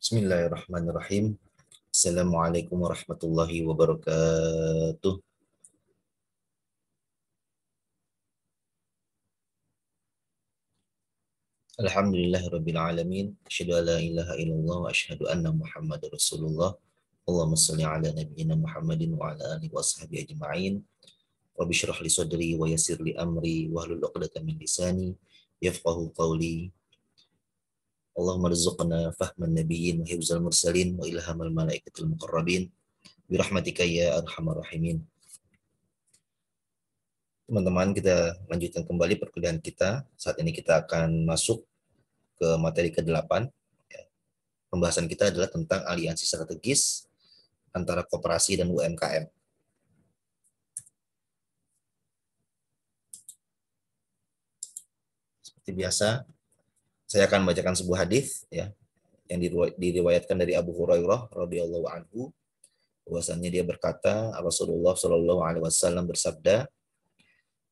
Bismillahirrahmanirrahim. Assalamualaikum warahmatullahi wabarakatuh. Alhamdulillahirabbil alamin. Asyhadu an la ilaha illallah wa asyhadu anna Muhammadar Rasulullah. Allahumma shalli ala nabiyyina Muhammadin wa ala alihi washabihi ajma'in. Rabbi shrah li sadri wa yassir li amri wahlul 'uqdatam min lisani yafqahu qawli. Allahumma rizqna fahman nabiyyin wa hifzal mursalin wa ilhamal malaikatil muqarrabin bi rahmatika ya arhamar rahimin. Teman-teman, kita lanjutkan kembali perkuliahan kita. Saat ini kita akan masuk ke materi ke-8. Pembahasan kita adalah tentang aliansi strategis antara koperasi dan UMKM. Seperti biasa, saya akan membacakan sebuah hadis yang diriwayatkan dari Abu Hurairah radhiyallahu anhu, bahwasannya dia berkata, Rasulullah Shallallahu alaihi wasallam bersabda,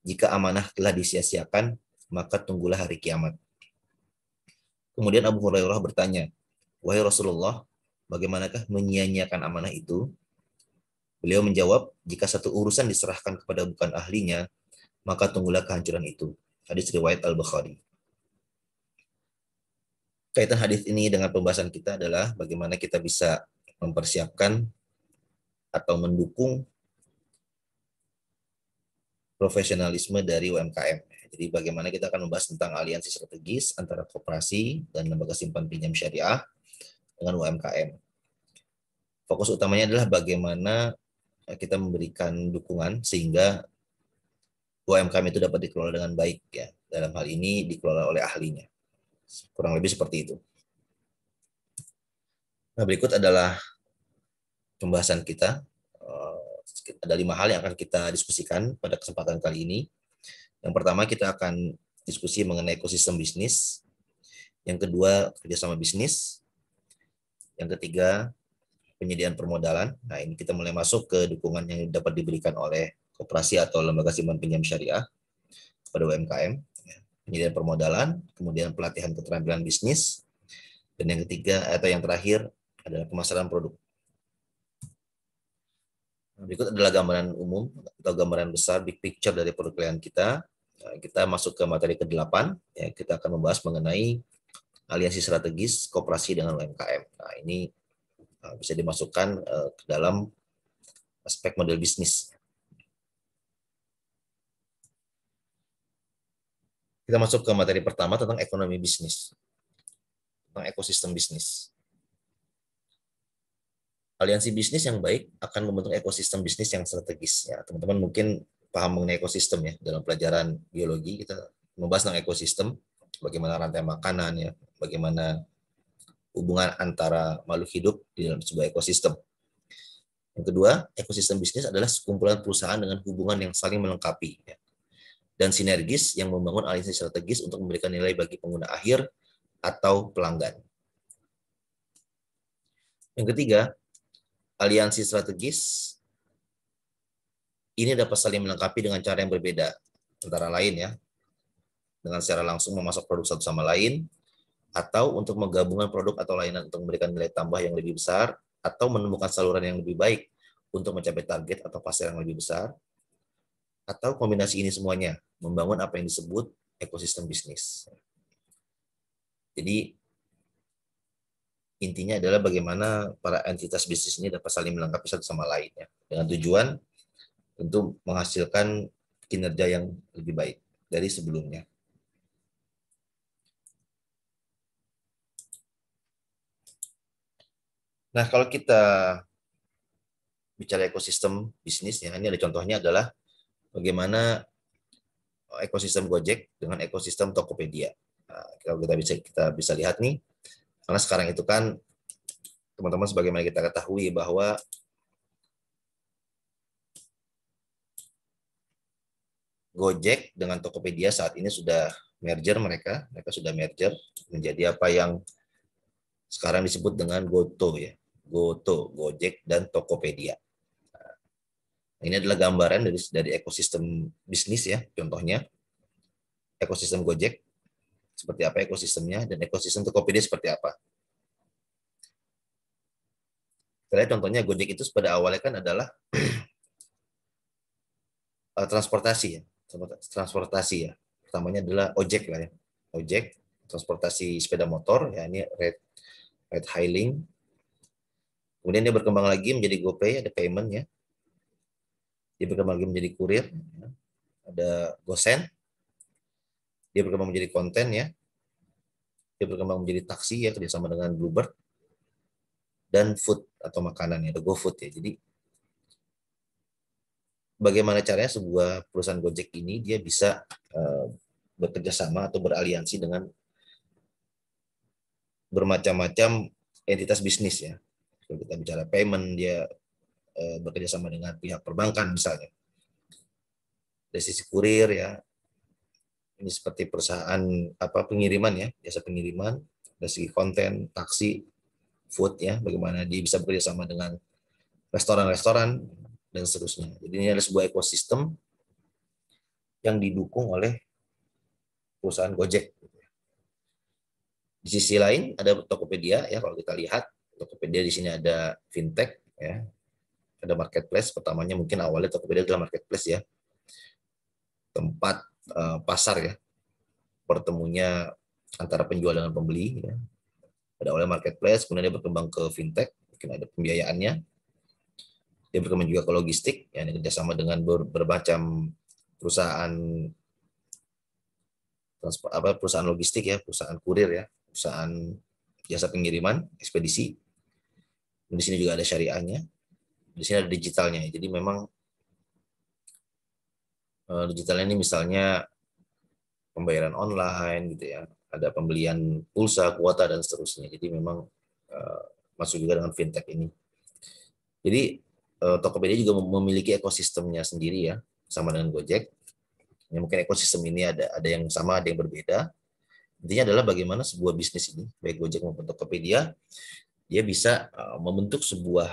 jika amanah telah disia-siakan, maka tunggulah hari kiamat. Kemudian Abu Hurairah bertanya, wahai Rasulullah, bagaimanakah menyia-nyiakan amanah itu? Beliau menjawab, jika satu urusan diserahkan kepada bukan ahlinya, maka tunggulah kehancuran itu. Hadis riwayat Al-Bukhari. Kaitan hadis ini dengan pembahasan kita adalah bagaimana kita bisa mempersiapkan atau mendukung profesionalisme dari UMKM. Jadi bagaimana kita akan membahas tentang aliansi strategis antara koperasi dan lembaga simpan pinjam syariah dengan UMKM. Fokus utamanya adalah bagaimana kita memberikan dukungan sehingga UMKM itu dapat dikelola dengan baik, ya. Dalam hal ini dikelola oleh ahlinya. Kurang lebih seperti itu. Nah, berikut adalah pembahasan kita. Ada 5 hal yang akan kita diskusikan pada kesempatan kali ini. Yang pertama, kita akan diskusi mengenai ekosistem bisnis. Yang kedua, kerjasama bisnis. Yang ketiga, penyediaan permodalan. Nah, ini kita mulai masuk ke dukungan yang dapat diberikan oleh koperasi atau lembaga simpan pinjam syariah kepada UMKM. Penyediaan permodalan, kemudian pelatihan keterampilan bisnis, dan yang ketiga atau yang terakhir adalah pemasaran produk. Berikut adalah gambaran umum atau gambaran besar big picture dari perkuliahan kita. Kita masuk ke materi ke-8, ya, kita akan membahas mengenai aliansi strategis koperasi dengan UMKM. Nah, ini bisa dimasukkan ke dalam aspek model bisnis. Kita masuk ke materi pertama tentang ekonomi bisnis, tentang ekosistem bisnis. Aliansi bisnis yang baik akan membentuk ekosistem bisnis yang strategis. Ya, teman-teman mungkin paham mengenai ekosistem, ya. Dalam pelajaran biologi kita membahas tentang ekosistem, bagaimana rantai makanan, ya, bagaimana hubungan antara makhluk hidup di dalam sebuah ekosistem. Yang kedua, ekosistem bisnis adalah sekumpulan perusahaan dengan hubungan yang saling melengkapi, ya, dan sinergis yang membangun aliansi strategis untuk memberikan nilai bagi pengguna akhir atau pelanggan. Yang ketiga, aliansi strategis ini dapat saling melengkapi dengan cara yang berbeda, antara lain, ya, dengan secara langsung memasok produk satu sama lain, atau untuk menggabungkan produk atau layanan untuk memberikan nilai tambah yang lebih besar, atau menemukan saluran yang lebih baik untuk mencapai target atau pasar yang lebih besar, atau kombinasi ini semuanya, membangun apa yang disebut ekosistem bisnis. Jadi, intinya adalah bagaimana para entitas bisnis ini dapat saling melengkapi satu sama lain, ya, dengan tujuan tentu menghasilkan kinerja yang lebih baik dari sebelumnya. Nah, kalau kita bicara ekosistem bisnis, ya, ini ada contohnya adalah bagaimana ekosistem Gojek dengan ekosistem Tokopedia. Nah, kalau kita bisa lihat nih, karena sekarang itu kan teman-teman sebagaimana kita ketahui bahwa Gojek dengan Tokopedia saat ini sudah merger, mereka sudah merger menjadi apa yang sekarang disebut dengan GoTo, ya. GoTo, Gojek dan Tokopedia. Nah, ini adalah gambaran dari ekosistem bisnis, ya. Contohnya ekosistem Gojek seperti apa ekosistemnya dan ekosistem Tokopedia seperti apa. Kita lihat contohnya Gojek itu pada awalnya kan adalah transportasi ya, transportasi ya. Pertamanya adalah ojek lah ya, ojek, transportasi sepeda motor ya, ini ride hailing. Kemudian dia berkembang lagi menjadi GoPay, ada payment ya. Dia berkembang lagi menjadi kurir, ya. Ada GoSend. Dia berkembang menjadi konten ya. Dia berkembang menjadi taksi ya, kerjasama dengan Bluebird. Dan food atau makanan ya, ada GoFood ya. Jadi bagaimana caranya sebuah perusahaan Gojek ini dia bisa bekerja sama atau beraliansi dengan bermacam-macam entitas bisnis ya. Kalau kita bicara payment, dia bekerja sama dengan pihak perbankan misalnya. Dari sisi kurir ya, ini seperti perusahaan pengiriman ya, jasa pengiriman. Dari segi konten, taksi, food ya, bagaimana dia bisa bekerja sama dengan restoran-restoran dan seterusnya. Jadi ini adalah sebuah ekosistem yang didukung oleh perusahaan Gojek. Di sisi lain ada Tokopedia ya, kalau kita lihat Tokopedia di sini ada fintech ya, ada marketplace. Pertamanya mungkin awalnya Tokopedia adalah marketplace ya, tempat pasar ya, pertemunya antara penjual dengan pembeli ya. Ada awalnya marketplace, kemudian dia berkembang ke fintech, mungkin ada pembiayaannya. Dia berkembang juga ke logistik, ya, kerjasama dengan bermacam perusahaan perusahaan logistik ya, perusahaan kurir ya, perusahaan jasa pengiriman, ekspedisi. Di sini juga ada syariahnya, di sini ada digitalnya. Jadi memang digitalnya ini misalnya pembayaran online gitu ya, ada pembelian pulsa, kuota dan seterusnya. Jadi memang masuk juga dengan fintech ini. Jadi Tokopedia juga memiliki ekosistemnya sendiri ya, sama dengan Gojek. Ya, mungkin ekosistem ini ada yang sama, ada yang berbeda. Intinya adalah bagaimana sebuah bisnis ini, baik Gojek maupun Tokopedia, dia bisa membentuk sebuah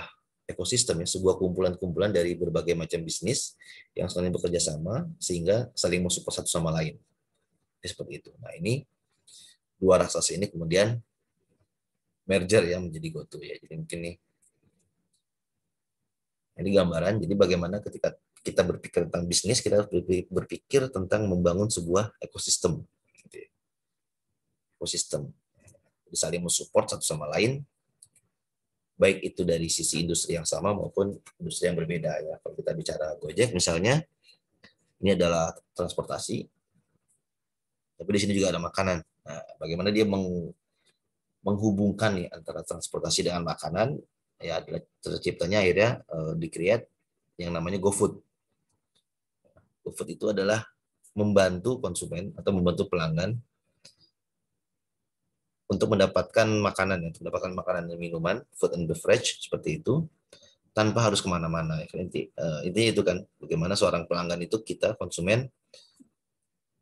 ekosistem ya, sebuah kumpulan-kumpulan dari berbagai macam bisnis yang saling bekerja sama sehingga saling mensupport satu sama lain. Ya, seperti itu. Nah, ini dua raksasa ini kemudian merger ya menjadi GoTo ya. Jadi mungkin ini gambaran. Jadi bagaimana ketika kita berpikir tentang bisnis, kita harus berpikir tentang membangun sebuah ekosistem. Ekosistem. Jadi saling mensupport satu sama lain, baik itu dari sisi industri yang sama maupun industri yang berbeda ya. Kalau kita bicara Gojek misalnya, ini adalah transportasi, tapi di sini juga ada makanan. Nah, bagaimana dia menghubungkan nih antara transportasi dengan makanan, ya adalah terciptanya akhirnya di-create yang namanya GoFood. GoFood itu adalah membantu konsumen atau membantu pelanggan untuk mendapatkan makanan, untuk mendapatkan makanan dan minuman, food and beverage seperti itu, tanpa harus kemana-mana. Intinya itu kan, bagaimana seorang pelanggan itu, kita konsumen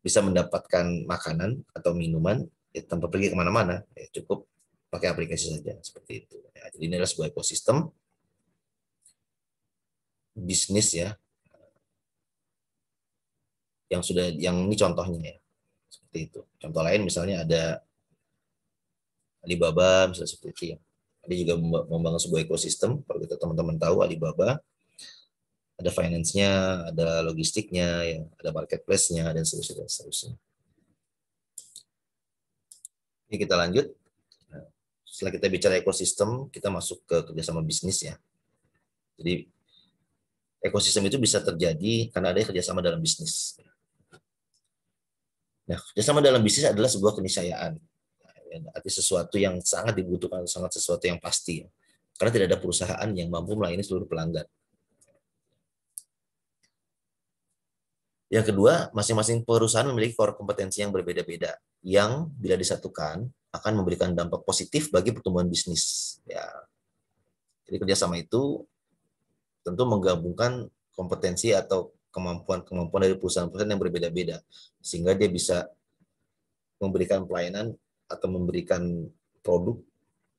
bisa mendapatkan makanan atau minuman ya, tanpa pergi kemana-mana, ya, cukup pakai aplikasi saja seperti itu. Ya, jadi ini adalah sebuah ekosistem bisnis ya, yang ini contohnya ya, seperti itu. Contoh lain misalnya ada Alibaba misalnya seperti itu ya. Dia juga membangun sebuah ekosistem. Kalau kita teman-teman tahu Alibaba ada finance-nya, ada logistiknya, ya, ada marketplace-nya dan seterusnya dan seterusnya. Ini kita lanjut. Setelah kita bicara ekosistem, kita masuk ke kerjasama bisnis ya. Jadi ekosistem itu bisa terjadi karena ada kerjasama dalam bisnis. Nah, kerjasama dalam bisnis adalah sebuah keniscayaan. Arti sesuatu yang sangat dibutuhkan, sangat sesuatu yang pasti. Karena tidak ada perusahaan yang mampu melayani seluruh pelanggan. Yang kedua, masing-masing perusahaan memiliki core kompetensi yang berbeda-beda, yang bila disatukan akan memberikan dampak positif bagi pertumbuhan bisnis. Ya, jadi kerjasama itu tentu menggabungkan kompetensi atau kemampuan dari perusahaan-perusahaan yang berbeda-beda, sehingga dia bisa memberikan pelayanan atau memberikan produk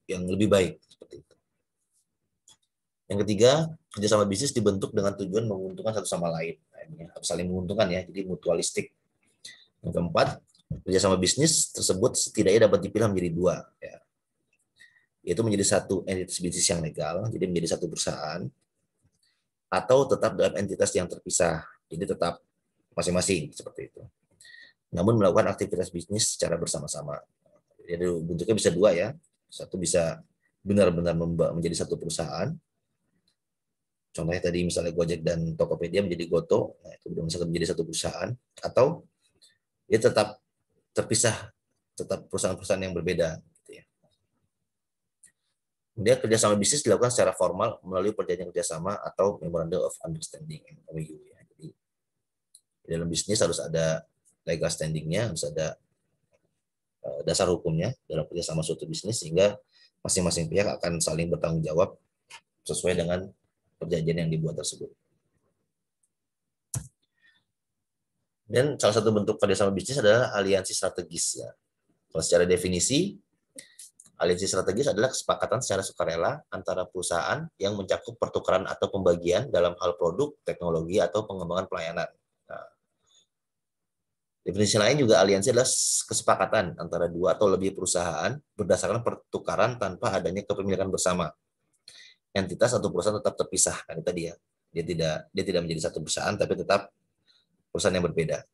yang lebih baik seperti itu. Yang ketiga, kerjasama bisnis dibentuk dengan tujuan menguntungkan satu sama lain. Nah, ini harus saling menguntungkan ya, jadi mutualistik. Yang keempat, kerjasama bisnis tersebut setidaknya dapat dipilah menjadi dua. Ya. yaitu menjadi satu entitas bisnis yang legal, jadi menjadi satu perusahaan, atau tetap dalam entitas yang terpisah, jadi tetap masing-masing seperti itu. Namun melakukan aktivitas bisnis secara bersama-sama. Jadi bentuknya bisa dua ya. Satu bisa benar-benar menjadi satu perusahaan. Contohnya tadi misalnya Gojek dan Tokopedia menjadi Goto, nah itu misalkan menjadi satu perusahaan. Atau dia tetap terpisah, tetap perusahaan-perusahaan yang berbeda. Gitu ya. Kemudian kerjasama bisnis dilakukan secara formal melalui perjanjian kerjasama atau Memorandum of Understanding (MOU). Ya. Jadi di dalam bisnis harus ada legal standing-nya, harus ada dasar hukumnya dalam kerjasama suatu bisnis, sehingga masing-masing pihak akan saling bertanggung jawab sesuai dengan perjanjian yang dibuat tersebut. Dan salah satu bentuk kerjasama bisnis adalah aliansi strategis. Ya. Kalau secara definisi, aliansi strategis adalah kesepakatan secara sukarela antara perusahaan yang mencakup pertukaran atau pembagian dalam hal produk, teknologi, atau pengembangan pelayanan. Nah, definisi lain juga aliansi adalah kesepakatan antara dua atau lebih perusahaan berdasarkan pertukaran tanpa adanya kepemilikan bersama. Entitas atau perusahaan tetap terpisah, kan tadi ya. Dia tidak menjadi satu perusahaan, tapi tetap perusahaan yang berbeda.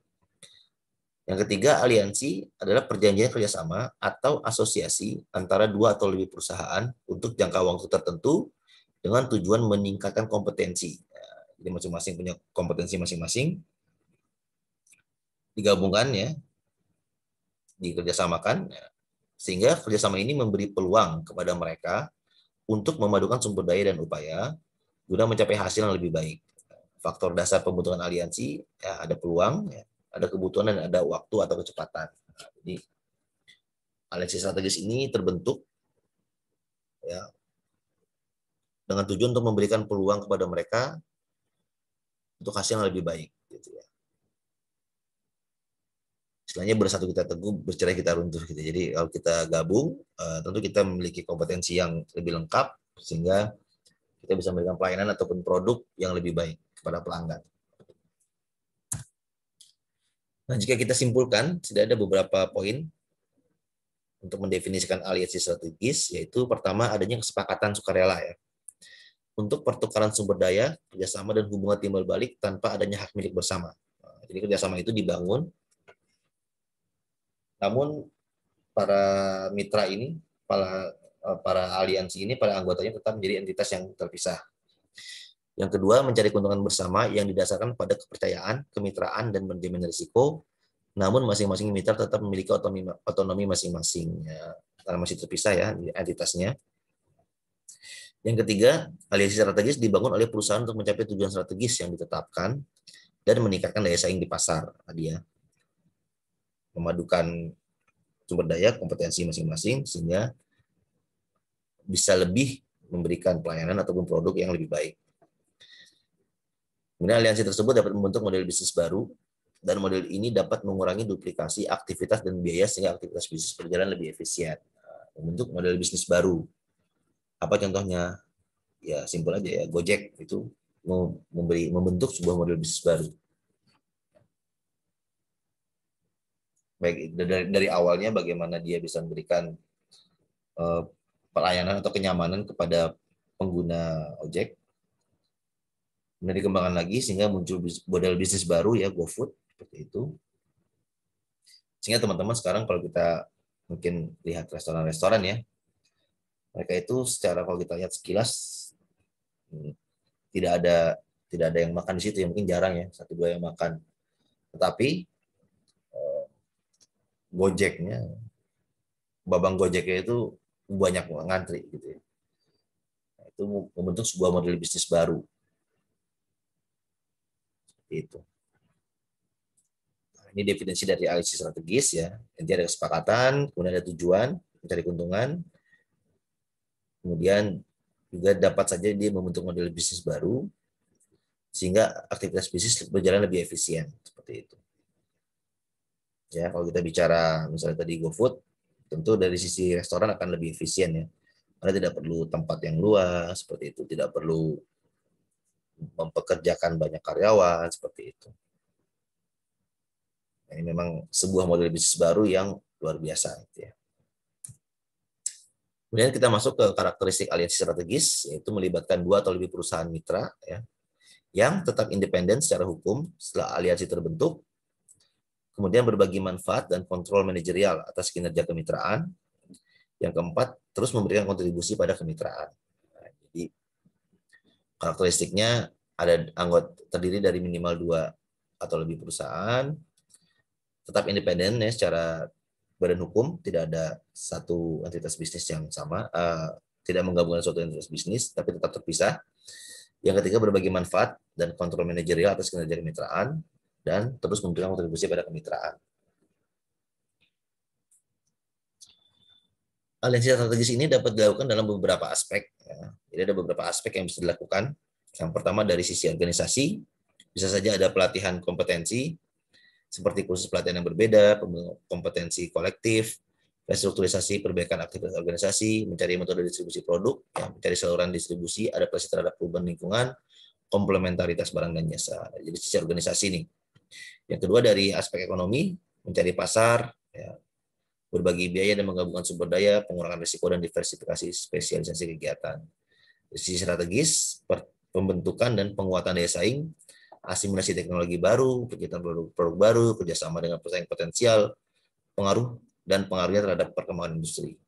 Yang ketiga, aliansi adalah perjanjian kerjasama atau asosiasi antara dua atau lebih perusahaan untuk jangka waktu tertentu dengan tujuan meningkatkan kompetensi. Jadi masing-masing punya kompetensi masing-masing, digabungkan ya, dikerjasamakan, sehingga kerjasama ini memberi peluang kepada mereka untuk memadukan sumber daya dan upaya guna mencapai hasil yang lebih baik. Faktor dasar pembentukan aliansi, ya, ada peluang, ya, ada kebutuhan, dan ada waktu atau kecepatan. Jadi aliansi strategis ini terbentuk ya dengan tujuan untuk memberikan peluang kepada mereka untuk hasil yang lebih baik. Gitu ya. Istilahnya bersatu kita teguh, bercerai kita runtuh. Gitu. Jadi kalau kita gabung, tentu kita memiliki kompetensi yang lebih lengkap sehingga kita bisa memberikan pelayanan ataupun produk yang lebih baik kepada pelanggan. Nah, jika kita simpulkan, sudah ada beberapa poin untuk mendefinisikan aliansi strategis, yaitu pertama adanya kesepakatan sukarela ya. Untuk pertukaran sumber daya, kerjasama dan hubungan timbal balik tanpa adanya hak milik bersama. Jadi kerjasama itu dibangun, namun para mitra ini, para aliansi ini, para anggotanya tetap menjadi entitas yang terpisah. Yang kedua, mencari keuntungan bersama yang didasarkan pada kepercayaan, kemitraan, dan manajemen risiko, namun masing-masing mitra tetap memiliki otonomi masing-masing. Ya, karena masih terpisah ya entitasnya. Yang ketiga, aliansi strategis dibangun oleh perusahaan untuk mencapai tujuan strategis yang ditetapkan dan meningkatkan daya saing di pasar. Tadi ya, memadukan sumber daya, kompetensi masing-masing sehingga bisa lebih memberikan pelayanan ataupun produk yang lebih baik. Kemudian aliansi tersebut dapat membentuk model bisnis baru, dan model ini dapat mengurangi duplikasi aktivitas dan biaya sehingga aktivitas bisnis berjalan lebih efisien. Membentuk model bisnis baru. Apa contohnya? Ya simpel aja ya, Gojek itu membentuk sebuah model bisnis baru. Baik dari awalnya bagaimana dia bisa memberikan pelayanan atau kenyamanan kepada pengguna ojek, kemudian dikembangkan lagi sehingga muncul model bisnis baru ya, GoFood seperti itu. Sehingga teman-teman sekarang kalau kita mungkin lihat restoran-restoran ya, mereka itu secara kalau kita lihat sekilas tidak ada yang makan di situ, yang mungkin jarang ya, satu dua yang makan. Tetapi Gojeknya, babang Gojeknya itu banyak ngantri gitu ya. Nah, itu membentuk sebuah model bisnis baru. Seperti itu. Nah, ini definisi dari aliansi strategis ya. Nanti ada kesepakatan, kemudian ada tujuan, mencari keuntungan, kemudian juga dapat saja dia membentuk model bisnis baru sehingga aktivitas bisnis berjalan lebih efisien seperti itu. Ya, kalau kita bicara misalnya tadi GoFood, tentu dari sisi restoran akan lebih efisien ya. Karena tidak perlu tempat yang luas seperti itu, tidak perlu mempekerjakan banyak karyawan seperti itu. Nah, ini memang sebuah model bisnis baru yang luar biasa gitu ya. Kemudian kita masuk ke karakteristik aliansi strategis, yaitu melibatkan 2 atau lebih perusahaan mitra ya, yang tetap independen secara hukum setelah aliansi terbentuk, kemudian berbagi manfaat dan kontrol manajerial atas kinerja kemitraan. Yang keempat, terus memberikan kontribusi pada kemitraan. Nah, jadi karakteristiknya ada anggota terdiri dari minimal 2 atau lebih perusahaan, tetap independen ya secara badan hukum, tidak ada satu entitas bisnis yang sama, tidak menggabungkan suatu entitas bisnis, tapi tetap terpisah. Yang ketiga, berbagi manfaat dan kontrol manajerial atas kinerja kemitraan, dan terus memberikan kontribusi pada kemitraan. Aliansi strategis ini dapat dilakukan dalam beberapa aspek. Ya. Jadi ada beberapa aspek yang bisa dilakukan. Yang pertama dari sisi organisasi, bisa saja ada pelatihan kompetensi, seperti kursus pelatihan yang berbeda, kompetensi kolektif, restrukturisasi perbaikan aktivitas organisasi, mencari metode distribusi produk, ya, mencari saluran distribusi, adaptasi terhadap perubahan lingkungan, komplementaritas barang dan jasa. Jadi sisi organisasi nih. Yang kedua dari aspek ekonomi, mencari pasar, ya, berbagi biaya dan menggabungkan sumber daya, pengurangan risiko dan diversifikasi spesialisasi kegiatan. Dari sisi strategis, pembentukan dan penguatan daya saing, asimilasi teknologi baru, penciptaan produk baru, kerjasama dengan pesaing potensial, pengaruh dan pengaruhnya terhadap perkembangan industri.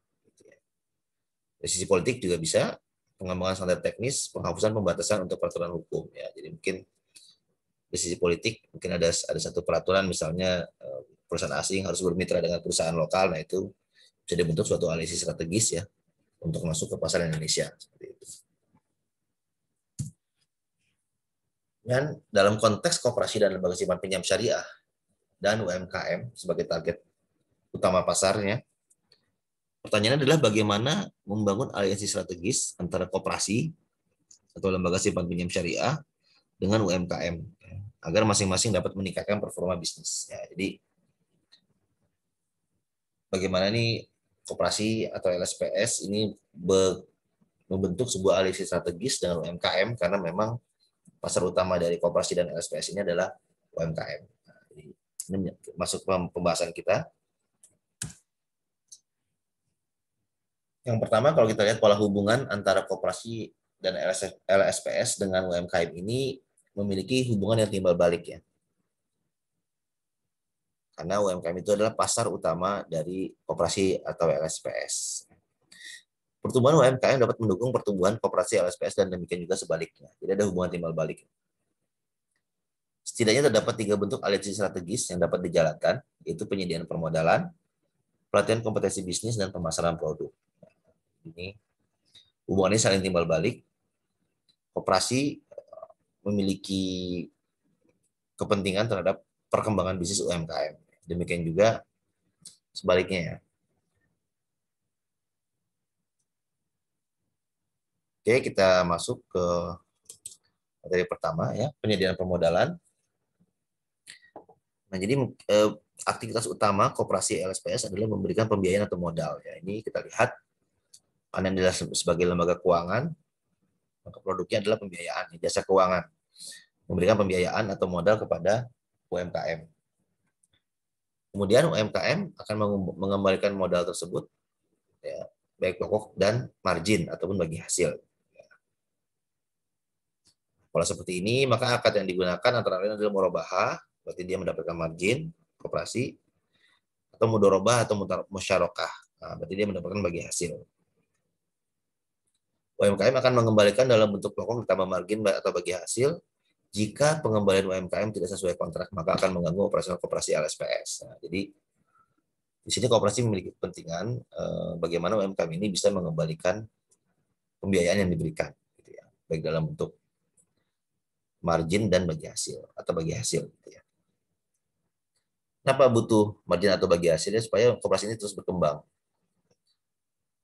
Dari sisi politik juga bisa, pengembangan standar teknis, penghapusan pembatasan untuk peraturan hukum. Ya, jadi mungkin di sisi politik mungkin ada satu peraturan misalnya perusahaan asing harus bermitra dengan perusahaan lokal, nah itu bisa dibentuk suatu aliansi strategis ya untuk masuk ke pasar Indonesia. Seperti itu. Dan dalam konteks koperasi dan lembaga simpan pinjam syariah dan UMKM sebagai target utama pasarnya, pertanyaannya adalah bagaimana membangun aliansi strategis antara koperasi atau lembaga simpan pinjam syariah dengan UMKM agar masing-masing dapat meningkatkan performa bisnis. Ya, jadi bagaimana nih koperasi atau LSPS ini membentuk sebuah aliansi strategis dengan UMKM karena memang pasar utama dari koperasi dan LSPS ini adalah UMKM. Nah, ini masuk ke pembahasan kita. Yang pertama, kalau kita lihat pola hubungan antara koperasi dan LSPS dengan UMKM ini memiliki hubungan yang timbal balik ya. Karena UMKM itu adalah pasar utama dari koperasi atau LSPS. Pertumbuhan UMKM dapat mendukung pertumbuhan koperasi LSPS dan demikian juga sebaliknya. Jadi ada hubungan timbal balik. Setidaknya terdapat 3 bentuk aliansi strategis yang dapat dijalankan, yaitu penyediaan permodalan, pelatihan kompetensi bisnis, dan pemasaran produk. Ini hubungannya saling timbal balik. Koperasi memiliki kepentingan terhadap perkembangan bisnis UMKM. Demikian juga sebaliknya ya. Oke, kita masuk ke materi pertama ya, penyediaan permodalan. Nah, jadi aktivitas utama koperasi LSPS adalah memberikan pembiayaan atau modal. Ya, ini kita lihat karena adalah sebagai lembaga keuangan, maka produknya adalah pembiayaan, jasa keuangan, memberikan pembiayaan atau modal kepada UMKM. Kemudian UMKM akan mengembalikan modal tersebut, ya, baik pokok dan margin ataupun bagi hasil. Kalau seperti ini, maka akad yang digunakan antara lain adalah murabahah, berarti dia mendapatkan margin, koperasi, atau mudorobah atau musyarakah, nah, berarti dia mendapatkan bagi hasil. UMKM akan mengembalikan dalam bentuk pokok ditambah margin atau bagi hasil. Jika pengembalian UMKM tidak sesuai kontrak, maka akan mengganggu operasional koperasi LSPS. Nah, jadi di sini koperasi memiliki kepentingan bagaimana UMKM ini bisa mengembalikan pembiayaan yang diberikan, gitu ya, baik dalam bentuk margin dan bagi hasil atau bagi hasil. Gitu ya. Kenapa butuh margin atau bagi hasilnya? Supaya koperasi ini terus berkembang,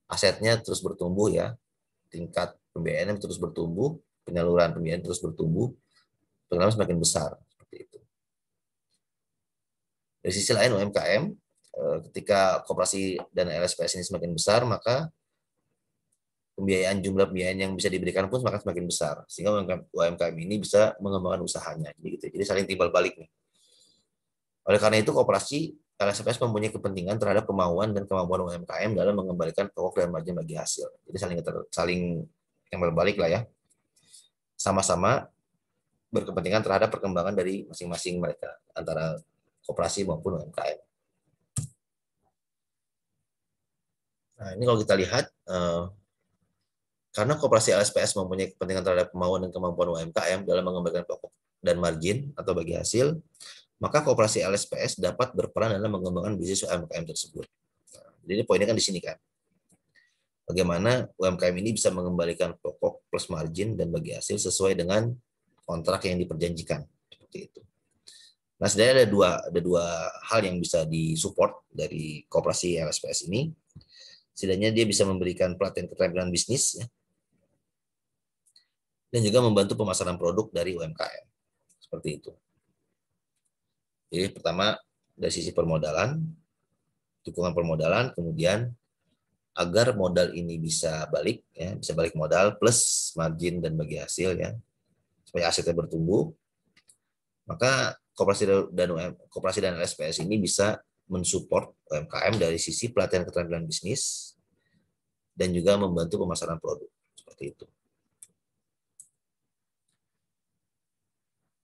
asetnya terus bertumbuh ya, tingkat pembiayaan terus bertumbuh, penyaluran pembiayaan terus bertumbuh, pengalaman semakin besar. Seperti itu. Dari sisi lain UMKM, ketika koperasi dan LSPS ini semakin besar, maka jumlah pembiayaan yang bisa diberikan pun semakin besar, sehingga UMKM ini bisa mengembangkan usahanya. Jadi saling timbal balik nih. Oleh karena itu koperasi LSPS mempunyai kepentingan terhadap kemauan dan kemampuan UMKM dalam mengembalikan pokok dan margin bagi hasil. Jadi saling yang berbalik lah ya. Sama-sama berkepentingan terhadap perkembangan dari masing-masing mereka antara koperasi maupun UMKM. Nah, ini kalau kita lihat karena koperasi LSPS mempunyai kepentingan terhadap kemauan dan kemampuan UMKM dalam mengembalikan pokok dan margin atau bagi hasil, maka koperasi LSPS dapat berperan dalam mengembangkan bisnis UMKM tersebut. Nah, jadi poinnya kan di sini kan. Bagaimana UMKM ini bisa mengembalikan pokok plus margin dan bagi hasil sesuai dengan kontrak yang diperjanjikan. Seperti itu. Nah, sebenarnya ada dua hal yang bisa disupport dari koperasi LSPS ini. Setidaknya dia bisa memberikan pelatihan keterampilan bisnis, ya, dan juga membantu pemasaran produk dari UMKM. Seperti itu. Jadi pertama dari sisi permodalan, dukungan permodalan, kemudian agar modal ini bisa balik, ya, bisa balik modal plus margin dan bagi hasil, ya, supaya asetnya bertumbuh, maka koperasi dan LSPS ini bisa mensupport UMKM dari sisi pelatihan keterampilan bisnis dan juga membantu pemasaran produk. Seperti itu.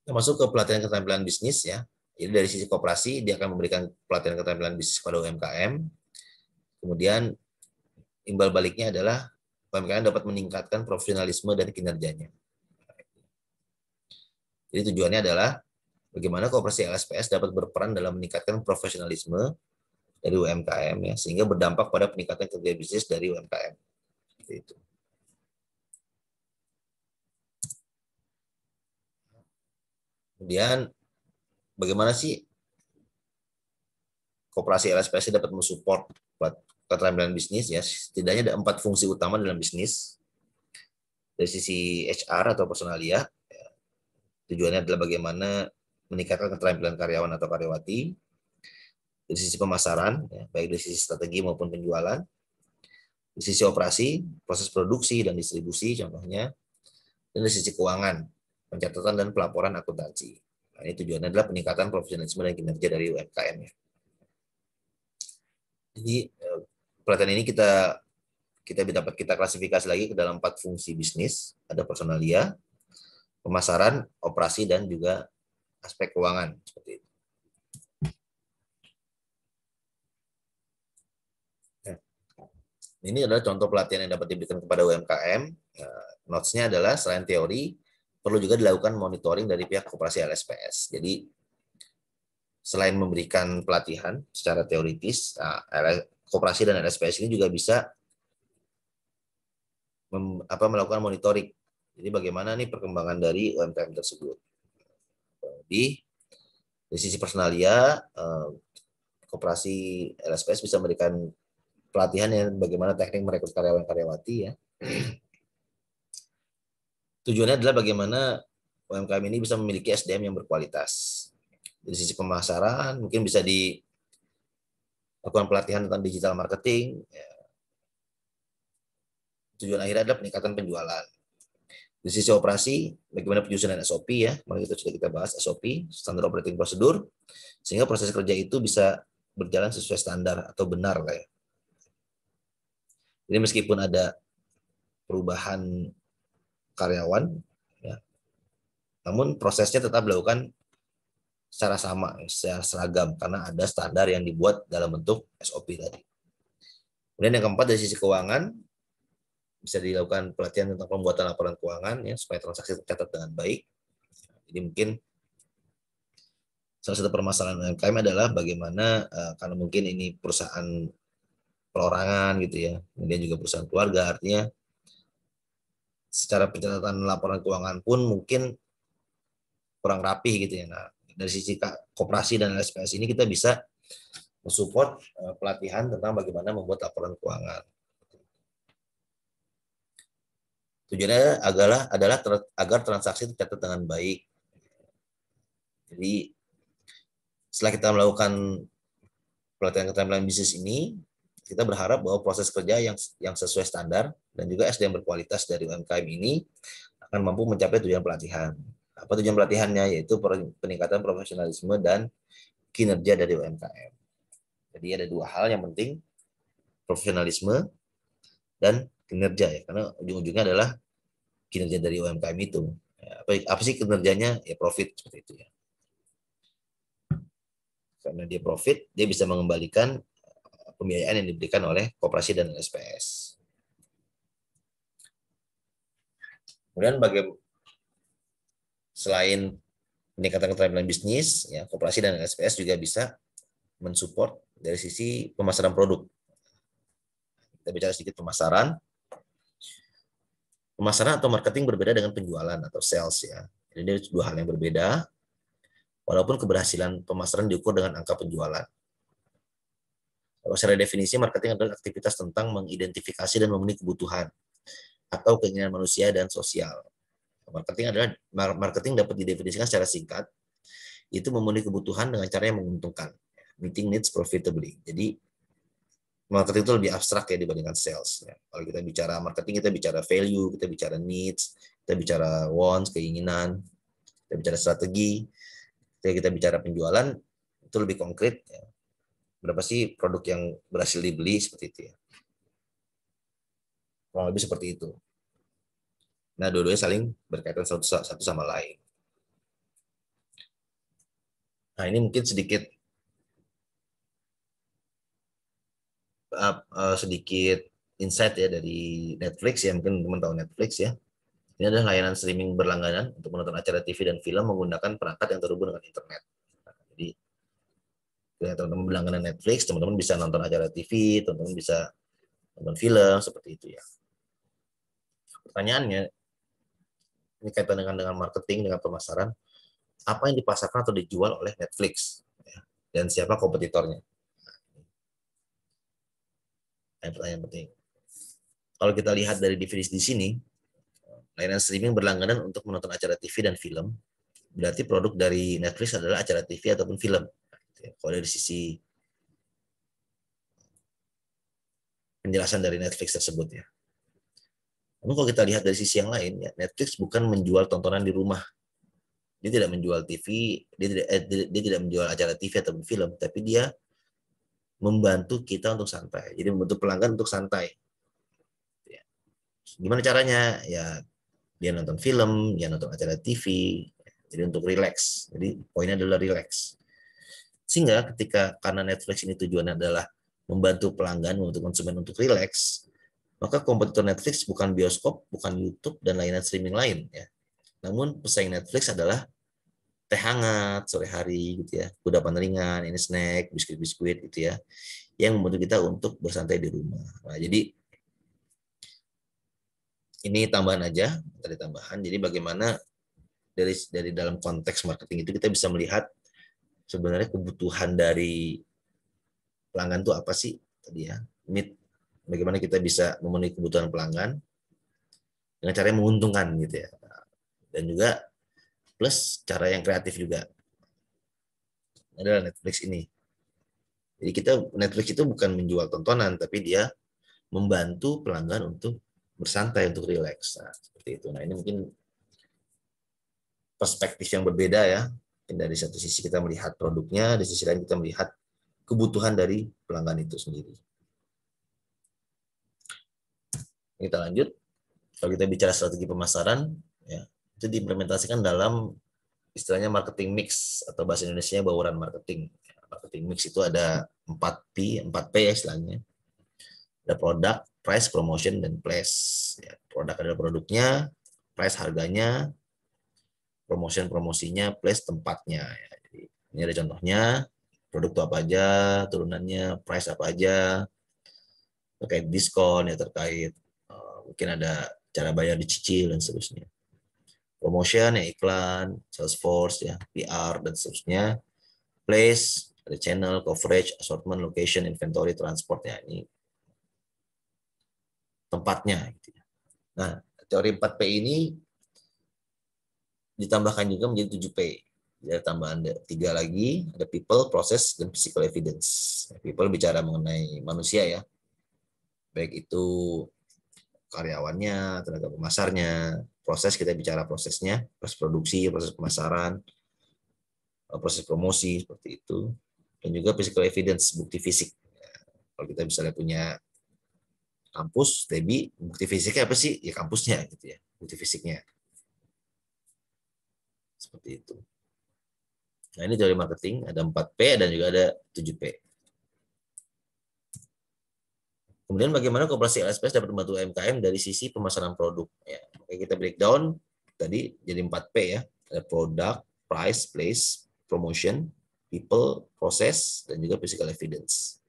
Kita masuk ke pelatihan keterampilan bisnis, ya. Jadi dari sisi koperasi dia akan memberikan pelatihan keterampilan bisnis pada UMKM. Kemudian imbal baliknya adalah UMKM dapat meningkatkan profesionalisme dan kinerjanya. Jadi tujuannya adalah bagaimana koperasi LSPS dapat berperan dalam meningkatkan profesionalisme dari UMKM, ya, sehingga berdampak pada peningkatan kerja bisnis dari UMKM. Seperti itu. Kemudian bagaimana sih koperasi LSPS dapat mensupport keterampilan bisnis, ya? Setidaknya ada 4 fungsi utama dalam bisnis. Dari sisi HR atau personalia, ya, tujuannya adalah bagaimana meningkatkan keterampilan karyawan atau karyawati. Dari sisi pemasaran, ya, baik dari sisi strategi maupun penjualan. Dari sisi operasi, proses produksi dan distribusi contohnya. Dan dari sisi keuangan, pencatatan dan pelaporan akuntansi. Nah, ini tujuannya adalah peningkatan profesionalisme dan kinerja dari UMKM. Ya. Jadi pelatihan ini dapat kita klasifikasi lagi ke dalam 4 fungsi bisnis. Ada personalia, pemasaran, operasi, dan juga aspek keuangan. Seperti itu. Ini adalah contoh pelatihan yang dapat diberikan kepada UMKM. Notes-nya adalah selain teori, perlu juga dilakukan monitoring dari pihak koperasi LSPS. Jadi selain memberikan pelatihan secara teoritis, koperasi dan LSPS ini juga bisa melakukan monitoring. Jadi bagaimana nih perkembangan dari UMKM tersebut. Di sisi personalia, koperasi LSPS bisa memberikan pelatihan yang bagaimana teknik merekrut karyawan-karyawati, ya. Tujuannya adalah bagaimana UMKM ini bisa memiliki SDM yang berkualitas. Dari sisi pemasaran, mungkin bisa dilakukan pelatihan tentang digital marketing. Ya. Tujuan akhirnya adalah peningkatan penjualan. Di sisi operasi, bagaimana penyusunan SOP, ya. Mari itu sudah kita bahas SOP, Standard Operating Procedure, sehingga proses kerja itu bisa berjalan sesuai standar atau benar, ya. Jadi meskipun ada perubahan karyawan, ya, namun prosesnya tetap dilakukan secara sama, secara seragam, karena ada standar yang dibuat dalam bentuk SOP tadi. Kemudian yang keempat, dari sisi keuangan, bisa dilakukan pelatihan tentang pembuatan laporan keuangan, ya, supaya transaksi tercatat dengan baik. Jadi mungkin salah satu permasalahan UMKM adalah bagaimana karena mungkin ini perusahaan perorangan gitu, ya, kemudian juga perusahaan keluarga, artinya secara pencatatan laporan keuangan pun mungkin kurang rapih gitu, ya. Nah, dari sisi koperasi dan LSPS ini kita bisa mensupport pelatihan tentang bagaimana membuat laporan keuangan. Tujuannya adalah agar transaksi tercatat dengan baik. Jadi setelah kita melakukan pelatihan keterampilan bisnis ini, kita berharap bahwa proses kerja yang sesuai standar dan juga SDM berkualitas dari UMKM ini akan mampu mencapai tujuan pelatihan. Apa tujuan pelatihannya? Yaitu peningkatan profesionalisme dan kinerja dari UMKM. Jadi ada dua hal yang penting, profesionalisme dan kinerja ya. Karena ujung-ujungnya adalah kinerja dari UMKM itu. Ya, apa sih kinerjanya? Ya profit seperti itu ya. Karena dia profit, dia bisa mengembalikan pembiayaan yang diberikan oleh koperasi dan SPS. Kemudian selain peningkatan keterampilan bisnis, ya koperasi dan SPS juga bisa mensupport dari sisi pemasaran produk. Kita bicara sedikit pemasaran. Pemasaran atau marketing berbeda dengan penjualan atau sales ya. Jadi ini dua hal yang berbeda, walaupun keberhasilan pemasaran diukur dengan angka penjualan. Kalau secara definisi, marketing adalah aktivitas tentang mengidentifikasi dan memenuhi kebutuhan atau keinginan manusia dan sosial. Marketing dapat didefinisikan secara singkat, itu memenuhi kebutuhan dengan cara yang menguntungkan, meeting needs profitably. Jadi marketing itu lebih abstrak ya dibandingkan sales. Ya. Kalau kita bicara marketing, kita bicara value, kita bicara needs, kita bicara wants, keinginan, kita bicara strategi. Ketika kita bicara penjualan, itu lebih konkret. Ya. Berapa sih produk yang berhasil dibeli, seperti itu ya. Kurang lebih seperti itu. Nah, dua-duanya saling berkaitan satu sama lain. Nah, ini mungkin sedikit insight ya dari Netflix ya, mungkin teman-teman tahu Netflix ya. Ini adalah layanan streaming berlangganan untuk menonton acara TV dan film menggunakan perangkat yang terhubung dengan internet. Nah, jadi teman-teman berlangganan Netflix, teman-teman bisa nonton acara TV, teman-teman bisa nonton film seperti itu ya. Pertanyaannya, ini kaitan dengan marketing, dengan pemasaran, apa yang dipasarkan atau dijual oleh Netflix ya, dan siapa kompetitornya? Nah, pertanyaan penting. Kalau kita lihat dari definisi di sini, layanan streaming berlangganan untuk menonton acara TV dan film, berarti produk dari Netflix adalah acara TV ataupun film. Kalau dari sisi penjelasan dari Netflix tersebut ya. Namun kalau kita lihat dari sisi yang lain, ya, Netflix bukan menjual tontonan di rumah. Dia tidak menjual TV, dia tidak menjual acara TV ataupun film, tapi dia membantu kita untuk santai. Jadi membantu pelanggan untuk santai. Ya. Gimana caranya? Ya dia nonton film, dia nonton acara TV, jadi untuk relax. Jadi poinnya adalah relax. Sehingga karena Netflix ini tujuannya adalah membantu pelanggan, membantu konsumen untuk relax, maka kompetitor Netflix bukan bioskop, bukan YouTube, dan layanan streaming lain. Ya. Namun pesaing Netflix adalah teh hangat sore hari, gitu ya, kudapan ringan, ini snack, biskuit-biskuit, gitu ya, yang membantu kita untuk bersantai di rumah. Nah, jadi ini tambahan aja, tadi tambahan. Jadi bagaimana dari dalam konteks marketing itu kita bisa melihat sebenarnya kebutuhan dari pelanggan itu apa sih tadi ya, need, bagaimana kita bisa memenuhi kebutuhan pelanggan dengan cara yang menguntungkan gitu ya, dan juga plus cara yang kreatif juga adalah Netflix ini. Jadi Netflix itu bukan menjual tontonan, tapi dia membantu pelanggan untuk bersantai, untuk relax. Nah, seperti itu. Nah, ini mungkin perspektif yang berbeda ya. Dari satu sisi kita melihat produknya, di sisi lain kita melihat kebutuhan dari pelanggan itu sendiri. Kita lanjut. Kalau kita bicara strategi pemasaran, ya, itu diimplementasikan dalam istilahnya marketing mix atau bahasa Indonesia bauran marketing. Marketing mix itu ada 4P, 4P ya istilahnya. Ada produk, price, promotion, dan place. Ya, produk adalah produknya, price harganya, promotion promosinya, place tempatnya. Ya, jadi ini ada contohnya, produk itu apa aja, turunannya, price apa aja, terkait diskon ya, terkait mungkin ada cara bayar dicicil dan seterusnya. Promotion ya iklan, Salesforce ya, PR dan seterusnya. Place, ada channel, coverage, assortment, location, inventory, transport ya, ini tempatnya gitu ya. Nah, teori 4P ini ditambahkan juga menjadi 7P. Ada tambahan 3 lagi, ada people, process, dan physical evidence. People bicara mengenai manusia ya, baik itu karyawannya, tenaga pemasarnya, proses kita bicara prosesnya, proses produksi, proses pemasaran, proses promosi, seperti itu. dan juga physical evidence, bukti fisik. Kalau kita misalnya punya kampus, TEBI, bukti fisiknya apa sih? Ya kampusnya gitu ya, bukti fisiknya. Seperti itu. Nah, ini teori marketing, ada 4P dan juga ada 7P. Kemudian bagaimana koperasi LSPS dapat membantu UMKM dari sisi pemasaran produk. Ya, oke, kita breakdown tadi jadi 4P ya. Ada product, price, place, promotion, people, proses, dan juga physical evidence.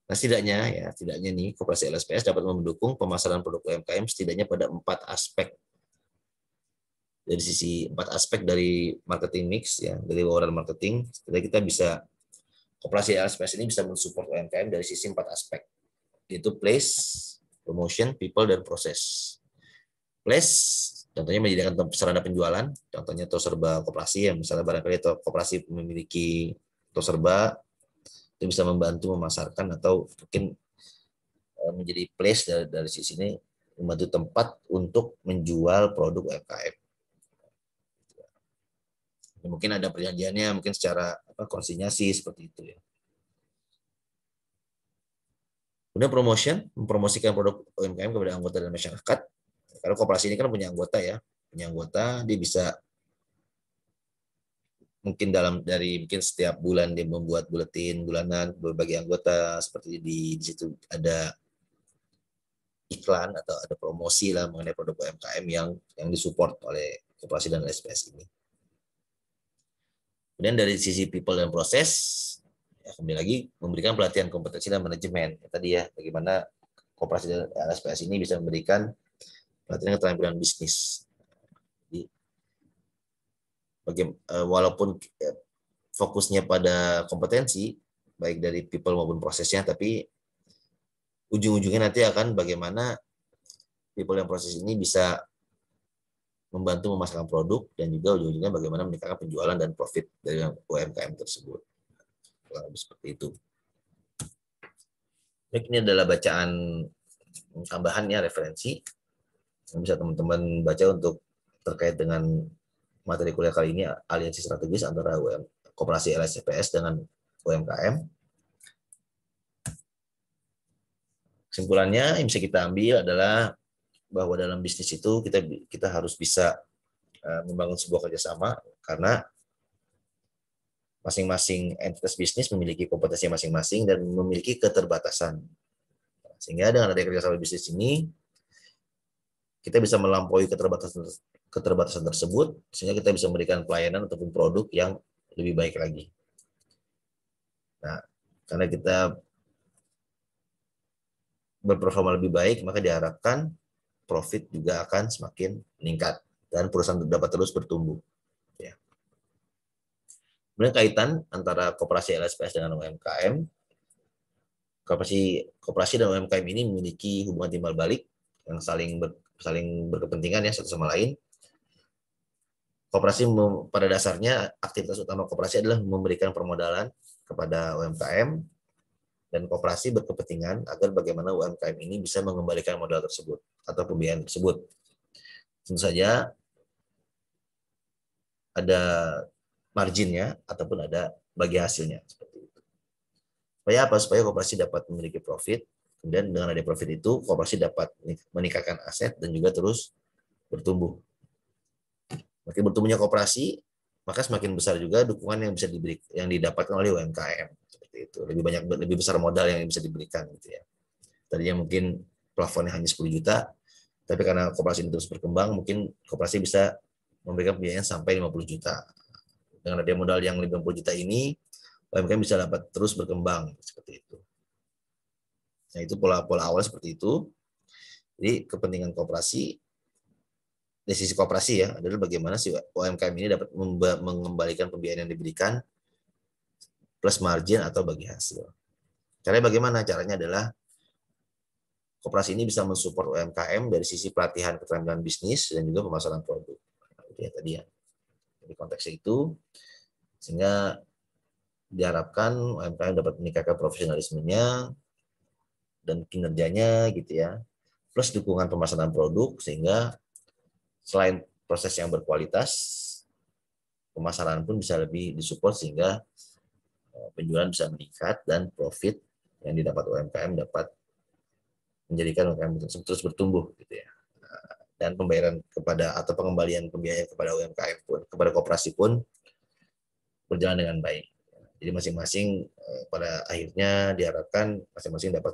Nah, setidaknya nih koperasi LSPS dapat mendukung pemasaran produk UMKM setidaknya pada 4 aspek. Dari sisi 4 aspek dari marketing mix ya, dari wawasan marketing, jadi kita bisa koperasi LSPS ini bisa mensupport UMKM dari sisi 4 aspek, yaitu place, promotion, people, dan proses. Place contohnya menyediakan sarana penjualan, contohnya toko serba koperasi, yang misalnya barangkali koperasi memiliki toko serba, itu bisa membantu memasarkan atau mungkin menjadi place dari sisi ini, membantu tempat untuk menjual produk UMKM. Mungkin ada perjanjiannya, mungkin secara konsinyasi seperti itu ya. Kemudian promotion, mempromosikan produk UMKM kepada anggota dan masyarakat. Kalau koperasi ini kan punya anggota ya, dia bisa mungkin mungkin setiap bulan dia membuat buletin bulanan bagi anggota, seperti di situ ada iklan atau ada promosi lah mengenai produk UMKM yang disupport oleh koperasi dan LSPS ini. Kemudian dari sisi people dan proses, ya kembali lagi memberikan pelatihan kompetensi dan manajemen. Ya, tadi ya, bagaimana koperasi dan LSPS ini bisa memberikan pelatihan keterampilan bisnis. Jadi, walaupun fokusnya pada kompetensi, baik dari people maupun prosesnya, tapi ujung-ujungnya nanti akan bagaimana people dan proses ini bisa membantu memasarkan produk dan juga ujung-ujungnya bagaimana meningkatkan penjualan dan profit dari UMKM tersebut. Seperti itu. Ini adalah bacaan tambahan ya, referensi yang bisa teman-teman baca untuk terkait dengan materi kuliah kali ini, aliansi strategis antara koperasi LSPS dengan UMKM. Kesimpulannya yang bisa kita ambil adalah bahwa dalam bisnis itu kita harus bisa membangun sebuah kerjasama, karena masing-masing entitas bisnis memiliki kompetensi masing-masing dan memiliki keterbatasan. Sehingga dengan adanya kerjasama bisnis ini, kita bisa melampaui keterbatasan tersebut, sehingga kita bisa memberikan pelayanan ataupun produk yang lebih baik lagi. Nah, karena kita berperforma lebih baik, maka diharapkan profit juga akan semakin meningkat dan perusahaan dapat terus bertumbuh. Ya. Kemudian kaitan antara koperasi LSPS dengan UMKM, koperasi dan UMKM ini memiliki hubungan timbal balik yang saling berkepentingan ya satu sama lain. Koperasi pada dasarnya aktivitas utama koperasi adalah memberikan permodalan kepada UMKM, dan koperasi berkepentingan agar bagaimana UMKM ini bisa mengembalikan modal tersebut atau pembiayaan tersebut. Tentu saja ada marginnya ataupun ada bagi hasilnya seperti itu. Supaya apa? Supaya koperasi dapat memiliki profit, kemudian dengan ada profit itu koperasi dapat meningkatkan aset dan juga terus bertumbuh. Makin bertumbuhnya koperasi, maka semakin besar juga dukungan yang didapatkan oleh UMKM. Seperti itu. Lebih besar modal yang bisa diberikan gitu ya. Tadinya mungkin plafonnya hanya 10 juta, tapi karena koperasi ini terus berkembang, mungkin koperasi bisa memberikan pembiayaan sampai 50 juta. Dengan ada modal yang 50 juta ini, UMKM bisa dapat terus berkembang seperti itu. Nah, itu pola awal seperti itu. Jadi kepentingan koperasi dari sisi koperasi ya adalah bagaimana si UMKM ini dapat mengembalikan pembiayaan yang diberikan plus margin atau bagi hasil. Caranya bagaimana? Caranya adalah koperasi ini bisa mensupport UMKM dari sisi pelatihan keterampilan bisnis dan juga pemasaran produk. Itu ya tadi ya. Di konteks itu, sehingga diharapkan UMKM dapat meningkatkan profesionalismenya dan kinerjanya gitu ya. Plus dukungan pemasaran produk, sehingga selain proses yang berkualitas, pemasaran pun bisa lebih disupport sehingga penjualan bisa meningkat dan profit yang didapat UMKM dapat menjadikan UMKM tersebut terus bertumbuh gitu ya. Dan pembayaran kepada atau pengembalian pembiayaan kepada UMKM pun, kepada koperasi pun berjalan dengan baik. Jadi masing-masing pada akhirnya diharapkan masing-masing dapat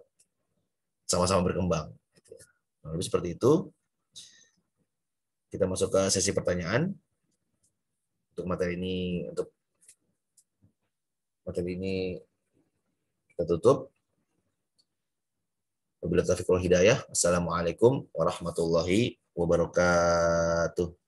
sama-sama berkembang. Nah, seperti itu, kita masuk ke sesi pertanyaan. Untuk materi ini kita tutup. Wabillahi taufiq wal hidayah. Assalamualaikum warahmatullahi wabarakatuh.